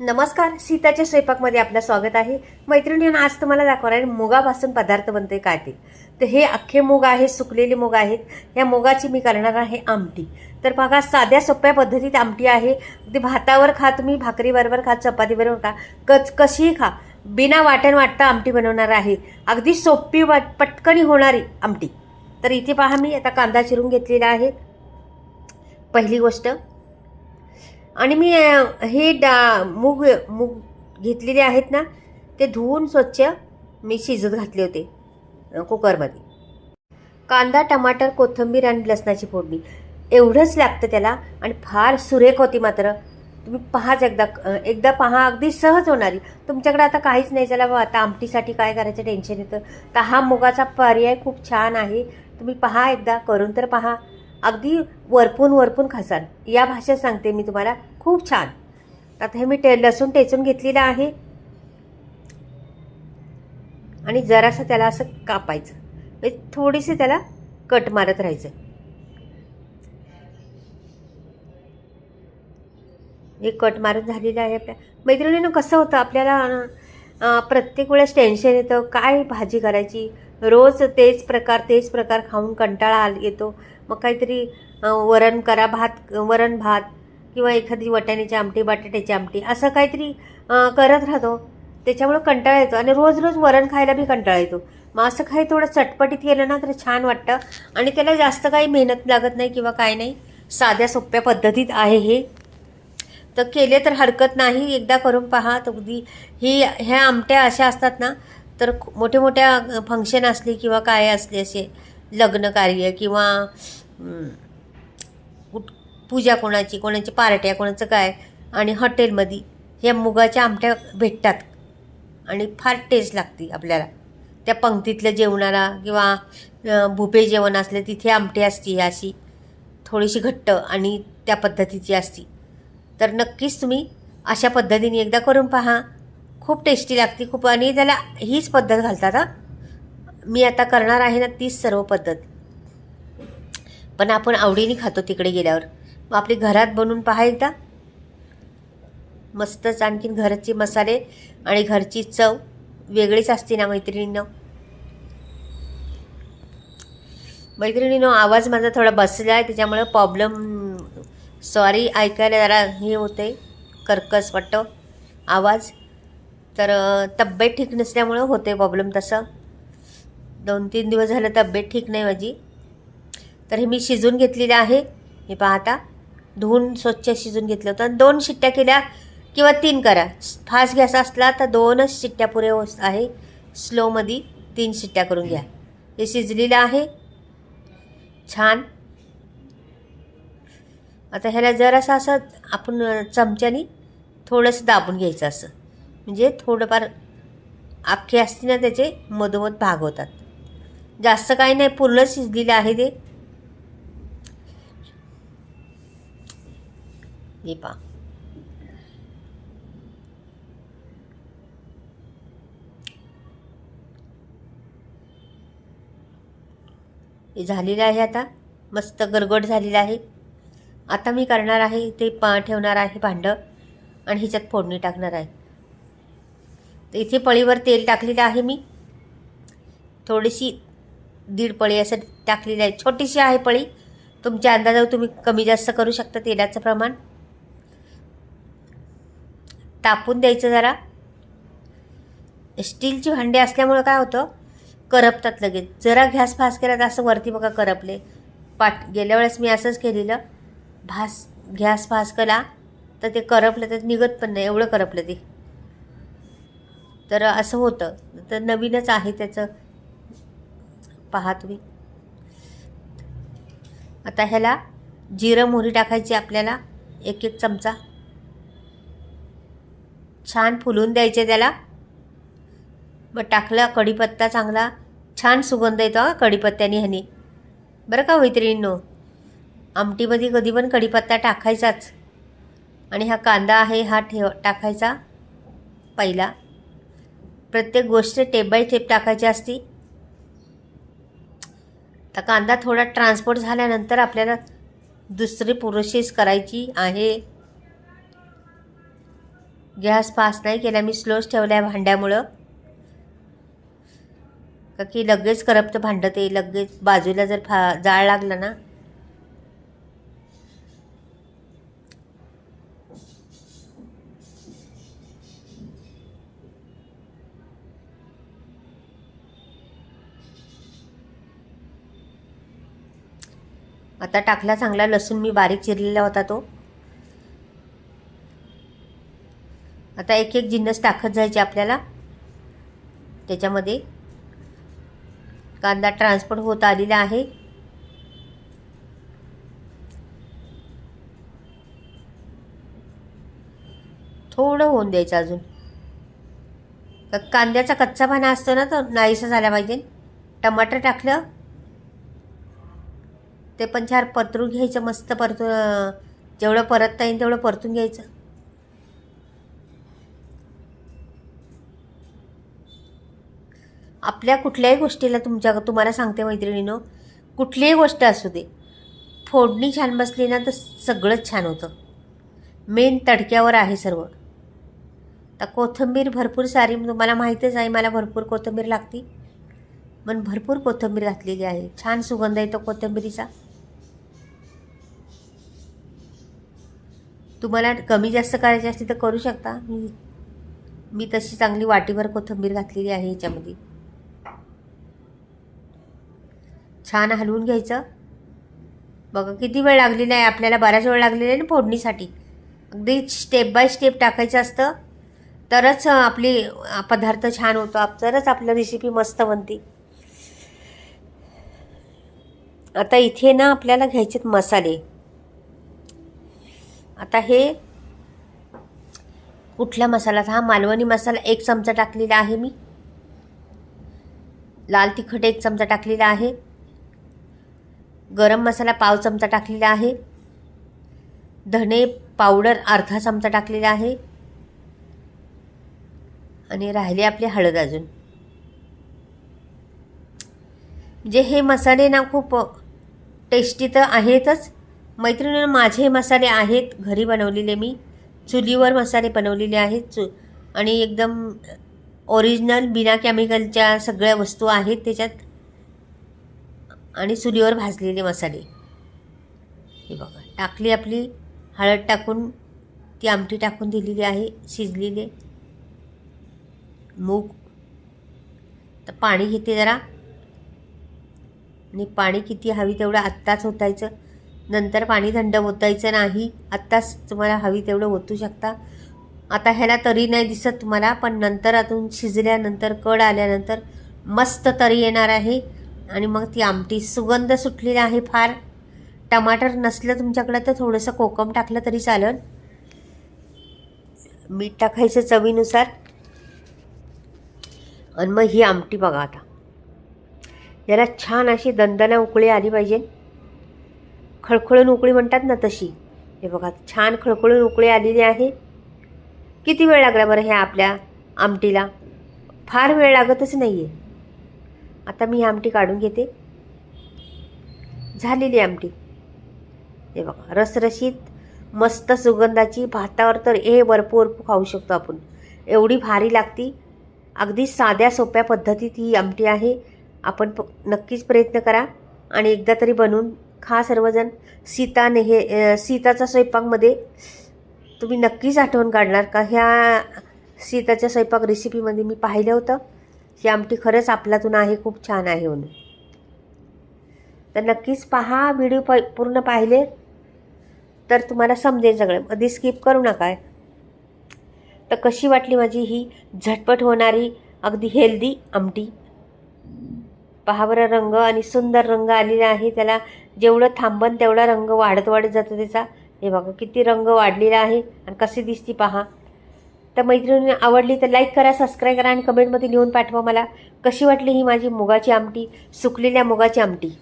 नमस्कार, सीताच्या स्वयंपाकमध्ये आपलं स्वागत आहे. मैत्रिणींनो, आज तुम्हाला दाखवणार आहे मुगापासून पदार्थ बनते काय ते. तर हे अख्खे मूग आहे, सुकलेले मूग आहेत. या मुगाची मी करणार आहे आमटी. तर बघा, साध्या सोप्या पद्धतीत आमटी आहे. ते भातावर खा तुम्ही, भाकरीबरोबर खा, चपातीबरोबर खा, कशीही खा. बिना वाटण वाटता आमटी बनवणार आहे. अगदी सोपी पटकनी होणारी आमटी. तर इथे पहा, मी आता कांदा चिरून घेतलेला आहे, पहिली गोष्ट. आणि मी हे मूग मूग घेतलेले आहेत ना, ते धुवून स्वच्छ मी शिजत घातले होते कुकरमध्ये. कांदा, टमाटर, कोथिंबीर आणि लसणाची फोडणी एवढंच लागतं त्याला. आणि फार सुरेख होती मात्र. तुम्ही पहाच एकदा पहा, अगदी सहज होणारी. तुमच्याकडे आता काहीच नाही, चला आता आमटीसाठी काय करायचं टेन्शन येतं, तर हा मुगाचा पर्याय खूप छान आहे. तुम्ही पहा, एकदा करून तर पहा. अगदी वरपून खासाल, या भाषेत सांगते मी तुम्हाला, खूप छान. आता हे मी लसूण टेचून घेतलेलं आहे आणि जरासं त्याला असं कापायचं, म्हणजे थोडीशी त्याला कट मारत राहायचं. हे कट मारून झालेलं आहे. आपल्या मैत्रिणीनं कसं होतं, आपल्याला प्रत्येक वेळेस टेन्शन येतं, काय भाजी करायची. रोज तेच प्रकार खाऊन कंटाळा येतो. मग काहीतरी वरण करा, वरण भात किंवा एखादी वाटाण्याची आमटी, बटाट्याची आमटी, असं काहीतरी करत राहतो. त्याच्यामुळं कंटाळा येतो आणि रोज वरण खायला बी कंटाळा येतो. मग असं काही थोडं चटपटीत केलं ना तर छान वाटतं. आणि त्याला जास्त काही मेहनत लागत नाही किंवा काय नाही, साध्या सोप्या पद्धतीत आहे हे. तर केले तर हरकत नाही, एकदा करून पहा. तर अगदी ह्या आमट्या अशा असतात ना, तर मोठ्या फंक्शन असली किंवा काय असले, असे लग्न कार्य किंवा पूजा, कोणाची पार्ट्या, कोणाचं काय, आणि हॉटेलमध्ये ह्या मुगाच्या आमट्या भेटतात आणि फार टेस्ट लागते आपल्याला. त्या पंक्तीतल्या जेवणाला किंवा बुफे जेवण असले तिथे आमटी असते अशी थोडीशी घट्ट आणि त्या पद्धतीची असती. तर नक्कीच तुम्ही अशा पद्धतीने एकदा करून पहा, खूप टेस्टी लागते खूप. आणि त्याला हीच पद्धत घालतात हां. मी आता करणार आहे ना तीच सर्व पद्धत, पण आपण आवडीने खातो तिकडे गेल्यावर. मग आपली घरात बनवून पहा एकदा, मस्तच. आणखीन घरचे मसाले आणि घरची चव वेगळीच असते ना मैत्रिणींनो. आवाज माझा थोडा बसला आहे, त्याच्यामुळे प्रॉब्लेम, सॉरी, ऐकायला जरा हे होते, कर्कश वाटतं आवाज. तर तब्येत ठीक नसल्यामुळं होते प्रॉब्लेम तसं. 2-3 दिवस झालं तब्येत ठीक नाही माझी. तर हे मी शिजून घेतलेलं आहे. हे पाहता, धुवून स्वच्छ शिजून घेतलं होतं. 2 शिट्ट्या केल्या किंवा 3 करा. फास्ट गॅस असला तर 2च शिट्ट्या पुऱ्या होत आहे. स्लोमध्ये 3 शिट्ट्या करून घ्या. हे शिजलेलं आहे छान. आता ह्याला जरासं असं आपण चमच्याने थोडंसं दाबून घ्यायचं, असं म्हणजे थोडंफार अख्खे असते ना त्याचे मधोमध भाग होतात. जास्त काही नाही, पूर्ण शिजलेलं आहे ते. हे पहा, हे झालेलं आहे. आता मस्त गरगट झालेलं आहे. आता मी करणार आहे ते ठेवणार आहे भांडं आणि ह्याच्यात फोडणी टाकणार आहे. तर इथे पळीवर तेल टाकलेलं आहे मी, थोडीशी 1.5 पळी असं टाकलेलं आहे. छोटीशी आहे पळी, तुमच्या अंदाजावर तुम्ही कमी जास्त करू शकता तेलाचं प्रमाण. तापून द्यायचं जरा. स्टीलची भांडी असल्यामुळं काय होतं, करपतात लगेच. जरा गॅस फास्ट केला तर असं वरती बघा करपले. गेल्या वेळेस मी असंच केलेलं, गॅस फास्ट केला तर ते करपलं, तर निघत पण नाही, एवढं करपलं ते. तर असं होतं. तर नवीनच आहे त्याचं, पहा तुम्ही. आता ह्याला जिरं मोहरी टाकायची आपल्याला, 1 चमचा. छान फुलून द्यायचे त्याला. मग टाकला कढीपत्ता, चांगला छान सुगंध येतो कढीपत्त्याने ह्याने, बरं का मैत्रिणींनो. आमटीमध्ये कधी पण कढीपत्ता टाकायचाच. आणि हा कांदा आहे हा टाकायचा पहिला. प्रत्येक गोष्ट स्टेप बाय स्टेप टाकायची असती. तर कांदा थोडा ट्रान्सपोर्ट झाल्यानंतर आपल्याला दुसरी प्रोसेस करायची आहे. गॅस फास्ट नाही केला मी, स्लोच ठेवला आहे भांड्यामुळं, का की लगेच करपतं भांडं ते, लगेच बाजूला जर जाळ लागला ना. आता टाकला चांगला लसूण, मी बारीक चिरलेला होता तो. आता एक एक जिन्नस टाकत जायचे आपल्याला त्याच्यामध्ये. कांदा ट्रान्सफर होत आलेला आहे. थोडं होऊन द्यायचं अजून, कांद्याचा कच्चापणा असतो ना, तो नाहीसा झाला पाहिजे. टमाटर टाकलं ते पण छान परतून घ्यायचं, मस्त जेवढं परतता येईल तेवढं परतून घ्यायचं. आपल्या कुठल्याही गोष्टीला तुम्हाला सांगते मैत्रिणीनो, कुठलीही गोष्ट असू दे, फोडणी छान बसली ना तर सगळंच छान होतं. मेन तडक्यावर आहे सर्व. तर कोथिंबीर भरपूर सारी, तुम्हाला माहीतच आहे मला भरपूर कोथिंबीर लागते, पण भरपूर कोथिंबीर घातलेली आहे. छान सुगंध येतो कोथिंबीरीचा. तुम्हाला कमी जास्त करायची असली तर करू शकता. मी तशी चांगली वाटीभर कोथिंबीर घातलेली आहे ह्याच्यामध्ये. छान हलवून घ्यायचं. बघा किती वेळ लागलेला आहे आपल्याला, बराच वेळ लागलेला आहे ना फोडणीसाठी. अगदी स्टेप बाय स्टेप टाकायचं असतं, तरच आपली पदार्थ छान होतो, तरच आपली रेसिपी मस्त बनते. आता इथे ना आपल्याला घ्यायचेत मसाले. आता हे कुठला मसाला, हा मालवणी मसाला 1 चमचा टाकलेला आहे मी. लाल तिखट 1 चमचा टाकलेला आहे. गरम मसाला पाव चमचा टाकलेला आहे. धणे पावडर अर्धा चमचा टाकलेला आहे. आणि राहिले आपले हळद अजून. जे हे मसाले ना खूप टेस्टी तर आहेतच मैत्रिणींनो. माझे मसाले आहेत घरी बनवलेले, मी चुलीवर मसाले बनवलेले आहेत आणि एकदम ओरिजिनल बिना केमिकलच्या सगळ्या वस्तू आहेत त्याच्यात, आणि चुलीवर भाजलेले मसाले. हे बघा, टाकली आपली हळद टाकून, ती आमटी टाकून दिलेली आहे. शिजलेले मूग. तर पाणी घेते जरा, आणि पाणी किती हवी तेवढं आत्ताच ओतायचं, नंतर पाणी थंड ओतायचं नाही. आत्ताच तुम्हाला हवी तेवढं ओतू शकता. आता ह्याला तरी नाही दिसत तुम्हाला, पण नंतर आतून शिजल्यानंतर कड आल्यानंतर मस्त तरी येणार आहे. आणि मग ती आमटी, सुगंध सुटलेला आहे फार. टमाटर नसलं तुमच्याकडं तर थोडंसं कोकम टाकलं तरी चालेल. मीठ टाकायचं चवीनुसार. आणि मग ही आमटी बघा, आता याला छान अशी दणदणा उकळी आली पाहिजे. खळखळून उकळी म्हणतात ना तशी. हे बघा छान खळखळून उकळी आलेली आहे. किती वेळ लागला बरं ह्या आपल्या आमटीला? फार वेळ लागतच नाही आहे. आता मी ही आमटी काढून घेते. झालेली आमटी. हे बघा रसरशीत मस्त सुगंधाची, भातावर तर भरपूर खाऊ शकतो आपण, एवढी भारी लागती. अगदी साध्या सोप्या पद्धतीत ही आमटी आहे. आपण नक्कीच प्रयत्न करा आणि एकदा तरी बनवून खा सर्वजण. सीताचा स्वयंपाकमध्ये तुम्ही नक्कीच आठवण काढणार का ह्या सीताच्या स्वयंपाक रेसिपीमध्ये मी पाहिलं होतं. ही आमटी खरंच आपल्यातून आहे, खूप छान आहे म्हणून. तर नक्कीच पहा व्हिडिओ, पूर्ण पाहिले तर तुम्हाला समजेल सगळं, मध्ये स्किप करू नका. तर कशी वाटली माझी ही झटपट होणारी अगदी हेल्दी आमटी? पहा बरं, रंग आणि सुंदर रंग आलेला आहे. त्याला जेवढं थांबन तेवढा रंग वाढत जातो त्याचा. हे बघा किती रंग वाढलेला आहे आणि कशी दिसती पहा. तर मैत्रिणींनी आवडली तर लाईक करा, सबस्क्राईब करा आणि कमेंटमध्ये लिहून पाठवा मला कशी वाटली ही माझी मुगाची आमटी, सुकलेल्या मुगाची आमटी.